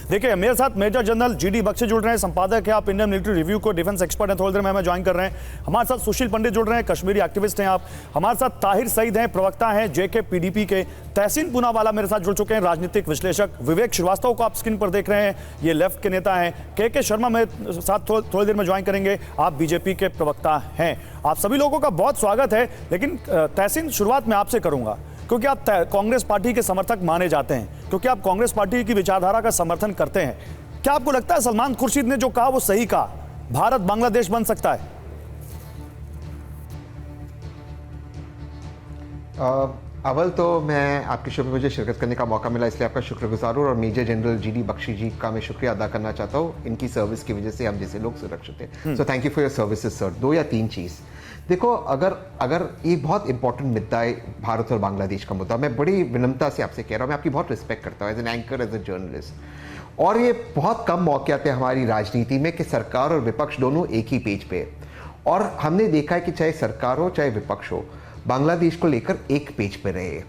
देखिए मेरे साथ मेजर जनरल जीडी बख्शी जुड़ रहे हैं, संपादक है आप इंडियन मिलिट्री रिव्यू को, डिफेंस एक्सपर्ट हैं, थोड़ी देर में हमें ज्वाइन कर रहे हैं। हमारे साथ सुशील पंडित जुड़ रहे हैं, कश्मीरी एक्टिविस्ट हैं आप। हमारे साथ ताहिर सईद हैं, प्रवक्ता हैं जेके पीडीपी के। तहसीन पूनावाला मेरे साथ जुड़ चुके हैं, राजनीतिक विश्लेषक। विवेक श्रीवास्तव को आप स्क्रीन पर देख रहे हैं, ये लेफ्ट के नेता हैं। के शर्मा मेरे साथ थोड़ी देर में ज्वाइन करेंगे, आप बीजेपी के प्रवक्ता हैं। आप सभी लोगों का बहुत स्वागत है। लेकिन तहसीन, शुरुआत में आपसे करूंगा क्योंकि आप कांग्रेस पार्टी के समर्थक माने जाते हैं, क्योंकि आप कांग्रेस पार्टी की विचारधारा का समर्थन करते हैं। क्या आपको लगता है सलमान खुर्शीद ने जो कहा वो सही कहा, भारत बांग्लादेश बन सकता है? अव्वल तो मैं आपके शो में मुझे शिरकत करने का मौका मिला, इसलिए आपका शुक्रगुजार हूँ। और मेजर जनरल जीडी बख्शी जी का मैं शुक्रिया अदा करना चाहता हूँ। इनकी सर्विस की वजह से हम जैसे लोग सुरक्षित हैं। So thank you for your services sir. 2 या 3 चीज़ देखो, अगर ये बहुत इंपॉर्टेंट मुद्दा है भारत और बांग्लादेश का मुद्दा, मैं बड़ी विनम्रता से आपसे कह रहा हूँ, मैं आपकी बहुत रिस्पेक्ट करता हूँ as an anchor, as a journalist. और ये बहुत कम मौके आते हैं हमारी राजनीति में कि सरकार और विपक्ष दोनों एक ही पेज पे। और हमने देखा है कि चाहे सरकार हो चाहे विपक्ष हो, बांग्लादेश को लेकर एक पेज पे रहे,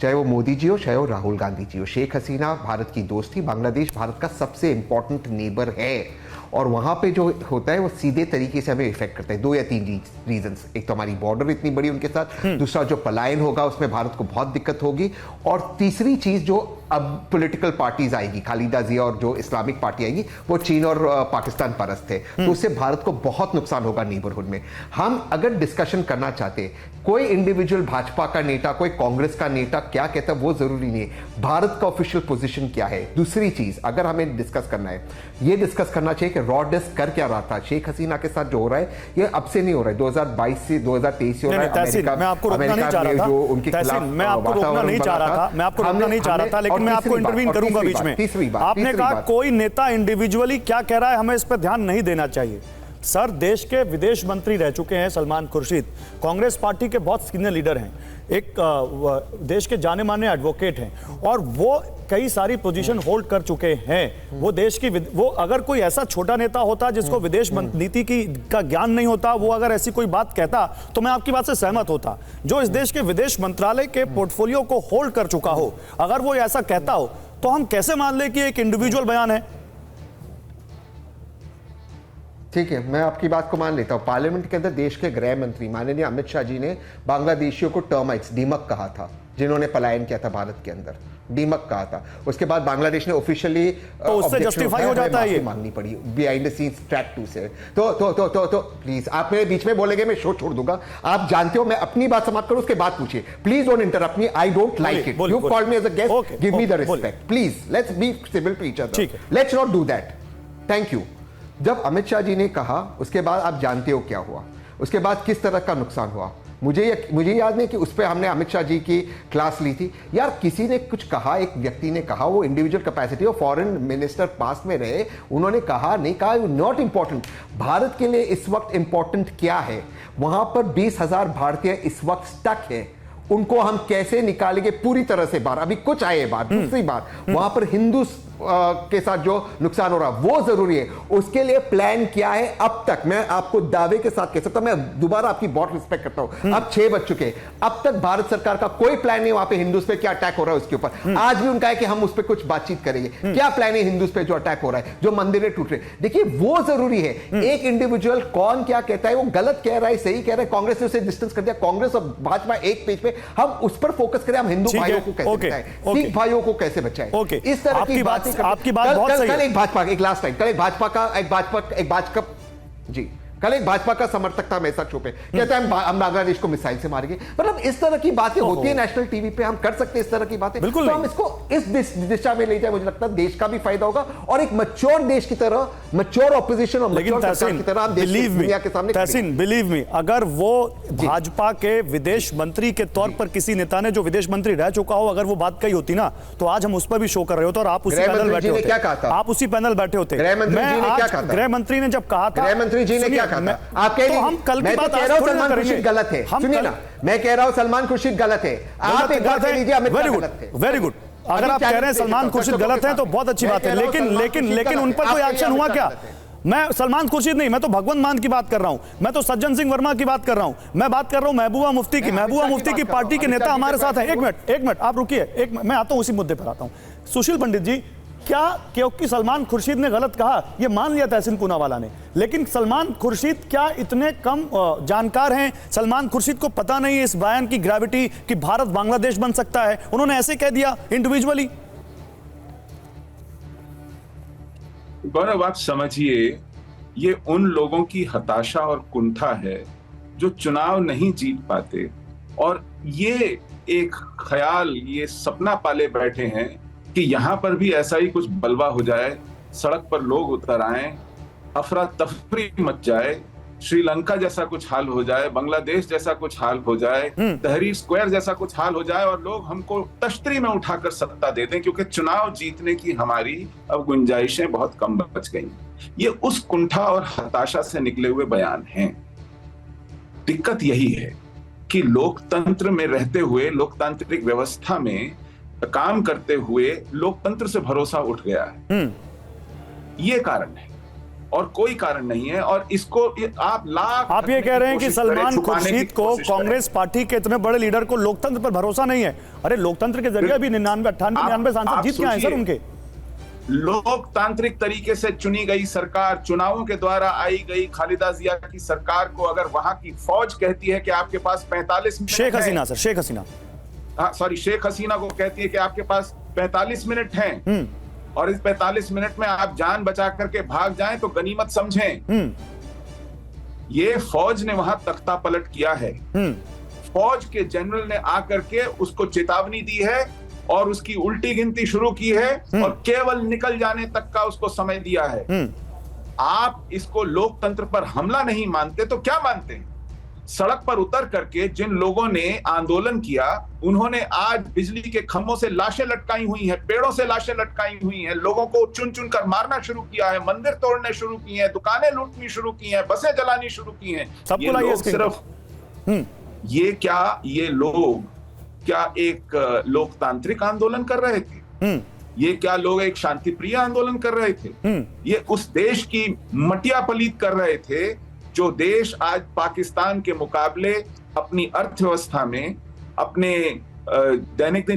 चाहे वो मोदी जी हो चाहे वो राहुल गांधी जी हो। शेख हसीना भारत की दोस्त थी, बांग्लादेश भारत का सबसे इंपॉर्टेंट नेबर है। और वहाँ पे जो होता है वो सीधे तरीके से हमें इफेक्ट करता है। 2 या 3 रीजंस। एक तो हमारी बॉर्डर इतनी बड़ी उनके साथ, दूसरा जो पलायन होगा उसमें भारत को बहुत दिक्कत होगी, और तीसरी चीज जो अब पॉलिटिकल पार्टीज आएगी, खालिदा जिया और जो इस्लामिक पार्टी आएगी, वो चीन और पाकिस्तान परस्त है, तो उससे भारत को बहुत नुकसान होगा नेबरहुड में। हम अगर डिस्कशन करना चाहते, कोई इंडिविजुअल भाजपा का नेता, कोई कांग्रेस का नेता क्या कहता है वो जरूरी नहीं है, भारत का ऑफिशियल पोजीशन क्या है। दूसरी चीज अगर हमें डिस्कस करना है, ये डिस्कस करना चाहिए कि रॉ डेस्क कर क्या रहा था। शेख हसीना के साथ जो हो रहा है ये अब से नहीं हो रहा है, 2022 से 2023 से हो रहा है। मैं आपको रोकना नहीं चाह रहा था, मैं आपको रोकना नहीं चाह रहा था, मैं आपको रोकना नहीं चाह रहा था, लेकिन मैं आपको इंटरवीन करूंगा बीच में। आपने कहा कोई नेता इंडिविजुअली क्या कह रहा है हमें इस पर ध्यान नहीं देना चाहिए। सर, देश के विदेश मंत्री रह चुके हैं सलमान खुर्शीद, कांग्रेस पार्टी के बहुत सीनियर लीडर हैं, एक देश के जाने माने एडवोकेट हैं, और वो कई सारी पोजीशन होल्ड कर चुके हैं। वो देश की, वो अगर कोई ऐसा छोटा नेता होता जिसको विदेश नीति का ज्ञान नहीं होता, वो अगर ऐसी कोई बात कहता तो मैं आपकी बात से सहमत होता। जो इस देश के विदेश मंत्रालय के पोर्टफोलियो को होल्ड कर चुका हो, अगर वो ऐसा कहता हो तो हम कैसे मान ले कि एक इंडिविजुअल बयान है? ठीक है, मैं आपकी बात को मान लेता हूं। पार्लियामेंट के अंदर देश के गृह मंत्री माननीय अमित शाह जी ने बांग्लादेशियों को टर्माइट्स, दीमक कहा था, जिन्होंने पलायन किया था भारत के अंदर, दीमक कहा था। उसके बाद बांग्लादेश ने ऑफिशियली तो उससे जस्टिफाई हो जाता है, ये मांगनी पड़ी बिहाइंड द सीन्स ट्रैक 2 से। तो प्लीज आप मेरे बीच में बोलेंगे मैं शो छोड़ दूंगा। आप जानते हो मैं अपनी बात समाप्त करूं, उसके बाद पूछिए। Please don't interrupt me, I don't like it. You called me as a guest, give me the respect please. Let's be civil to each other, let's not do that. Thank you. जब अमित शाह जी ने कहा, उसके बाद आप जानते हो क्या हुआ, उसके बाद किस तरह का नुकसान हुआ। मुझे याद नहीं कि उस पर हमने अमित शाह जी की क्लास ली थी। यार किसी ने कुछ कहा, एक व्यक्ति ने कहा, वो इंडिविजुअल कैपेसिटी, और फॉरेन मिनिस्टर पास में रहे, उन्होंने कहा नहीं कहा नॉट इंपॉर्टेंट। भारत के लिए इस वक्त इंपॉर्टेंट क्या है? वहां पर 20,000 भारतीय इस वक्त स्टक है, उनको हम कैसे निकालेंगे पूरी तरह से बाहर। अभी कुछ आए बात, दूसरी बात वहां पर हिंदू के साथ जो नुकसान हो रहा वो जरूरी है, उसके लिए प्लान क्या है अब तक मैं आपको दावे के साथ कह सकता हूं। मैं दोबारा आपकी बहुत रिस्पेक्ट करता हूं। अब 6 बज चुके, अब तक भारत सरकार का कोई प्लान नहीं वहां पे हिंदूज पे क्या अटैक हो रहा है उसके ऊपर। आज भी उनका है कि हम उस पर कुछ बातचीत करेंगे। क्या प्लान है हिंदूज पे जो अटैक हो रहा है, जो मंदिरें टूट रहे? देखिए वो जरूरी है। एक इंडिविजुअल कौन क्या कहता है, वो गलत कह रहा है सही कह रहा है, कांग्रेस ने उसे डिस्टेंस कर दिया। कांग्रेस और भाजपा एक पेज पे, हम उस पर फोकस करें। हम हिंदू भाइयों को कैसे बचाएं, सिख भाइयों को कैसे बचाएं, इस तरह की बात। आपकी बात बहुत सही है। कल एक भाजपा का समर्थक था मेरे साथ शो पे, कहता है हम बांग्लादेश को मिसाइल से मारेंगे। मतलब इस तरह की बातें होती है नेशनल टीवी पे, हम कर सकते हैं इस तरह की बातें। बिल्कुल, तो हम इसको इस दिशा में ले जाए, मुझे लगता है देश का भी फायदा होगा, और एक मैच्योर देश की तरह, मैच्योर ऑपोजिशन और मैच्योर सरकार की तरह हम देश दुनिया के सामने। तहसीन, बिलीव मी, अगर वो भाजपा के विदेश मंत्री के तौर पर किसी नेता ने जो विदेश मंत्री रह चुका हो, अगर वो बात कही होती ना, तो आज हम उस पर भी शो कर रहे होते और आप उसी पैनल बैठे होते। क्या कहा था? आप उसी पैनल बैठे होते। गृह मंत्री जी ने क्या कहा था? गृह मंत्री ने जब कहा था, गृह मंत्री जी ने क्या कहा था? आप कह हम कल की बात कह रहा हूं सलमान खुर्शीद गलत है। सुनिए ना, मैं कह रहा हूं सलमान खुर्शीद गलत है। आप एक बात कह लीजिए अमित शाह गलत है। Very good. अगर आप कह रहे हैं सलमान खुर्शीद गलत है तो बहुत अच्छी बात है, लेकिन उन पर कोई एक्शन हुआ क्या? मैं सलमान खुर्शीद नहीं, मैं तो भगवंत मान की बात कर रहा हूं, मैं तो सज्जन सिंह वर्मा की बात कर रहा हूं, मैं बात कर रहा हूं महबूबा मुफ्ती की। महबूबा मुफ्ती की पार्टी के नेता हमारे साथ हैं। एक मिनट आप रुकिए, मैं आता हूं, उसी मुद्दे पर आता हूं। सुशील पंडित जी, क्या, क्योंकि सलमान खुर्शीद ने गलत कहा ये मान लिया तहसीन पूनावाला ने, लेकिन सलमान खुर्शीद क्या इतने कम जानकार हैं? सलमान खुर्शीद को पता नहीं है इस बयान की ग्रेविटी कि भारत बांग्लादेश बन सकता है? उन्होंने ऐसे कह दिया इंडिविजुअली। गौरव, आप समझिए, ये उन लोगों की हताशा और कुंठा है जो चुनाव नहीं जीत पाते और ये एक ख्याल, ये सपना पाले बैठे हैं कि यहां पर भी ऐसा ही कुछ बलवा हो जाए, सड़क पर लोग उतर आए, अफरा तफरी मच जाए, श्रीलंका जैसा कुछ हाल हो जाए, बांग्लादेश जैसा कुछ हाल हो जाए, तहरीर स्क्वायर जैसा कुछ हाल हो जाए और लोग हमको तश्तरी में उठाकर सत्ता दे दें, क्योंकि चुनाव जीतने की हमारी अब गुंजाइशें बहुत कम बच गई। ये उस कुंठा और हताशा से निकले हुए बयान हैं। दिक्कत यही है कि लोकतंत्र में रहते हुए, लोकतांत्रिक व्यवस्था में काम करते हुए लोकतंत्र से भरोसा उठ गया है। ये कारण है और कोई कारण नहीं है। और इसको आप ये कह रहे हैं कि सलमान खुर्शीद को, कांग्रेस पार्टी के इतने बड़े लीडर को लोकतंत्र पर भरोसा नहीं है? अरे लोकतंत्र के जरिए भी 99, 98, 99 सांसद जीत के आए सर उनके। लोकतांत्रिक तरीके से चुनी गई सरकार, चुनावों के द्वारा आई गई खालिदा जिया की सरकार को अगर वहां की फौज कहती है कि आपके पास 45 मिनट, शेख हसीना सर, शेख हसीना, शेख हसीना को कहती है कि आपके पास 45 मिनट हैं और इस 45 मिनट में आप जान बचा करके भाग जाएं तो गनीमत समझें। ये फौज ने वहां तख्ता पलट किया है। फौज के जनरल ने आकर के उसको चेतावनी दी है और उसकी उल्टी गिनती शुरू की है और केवल निकल जाने तक का उसको समय दिया है। आप इसको लोकतंत्र पर हमला नहीं मानते तो क्या मानते हैं? सड़क पर उतर करके जिन लोगों ने आंदोलन किया, उन्होंने आज बिजली के खंभों से लाशें लटकाई हुई हैं, पेड़ों से लाशें लटकाई हुई हैं, लोगों को चुन चुन कर मारना शुरू किया है, मंदिर तोड़ने शुरू किए हैं, दुकानें लूटनी शुरू की हैं, बसें जलानी शुरू की हैं। ये लोग सिर्फ ये लोग क्या एक लोकतांत्रिक आंदोलन कर रहे थे? ये क्या लोग एक शांतिप्रिय आंदोलन कर रहे थे? ये उस देश की मटिया पलीत कर रहे थे जो देश आज पाकिस्तान के मुकाबले अपनी अर्थव्यवस्था में, अपने दैनिक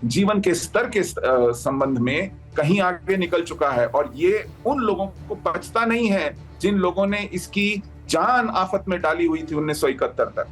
जीवन के स्तर के संबंध में कहीं आगे निकल चुका है। और ये उन लोगों को बचता नहीं है जिन लोगों ने इसकी जान आफत में डाली हुई थी 1971 तक।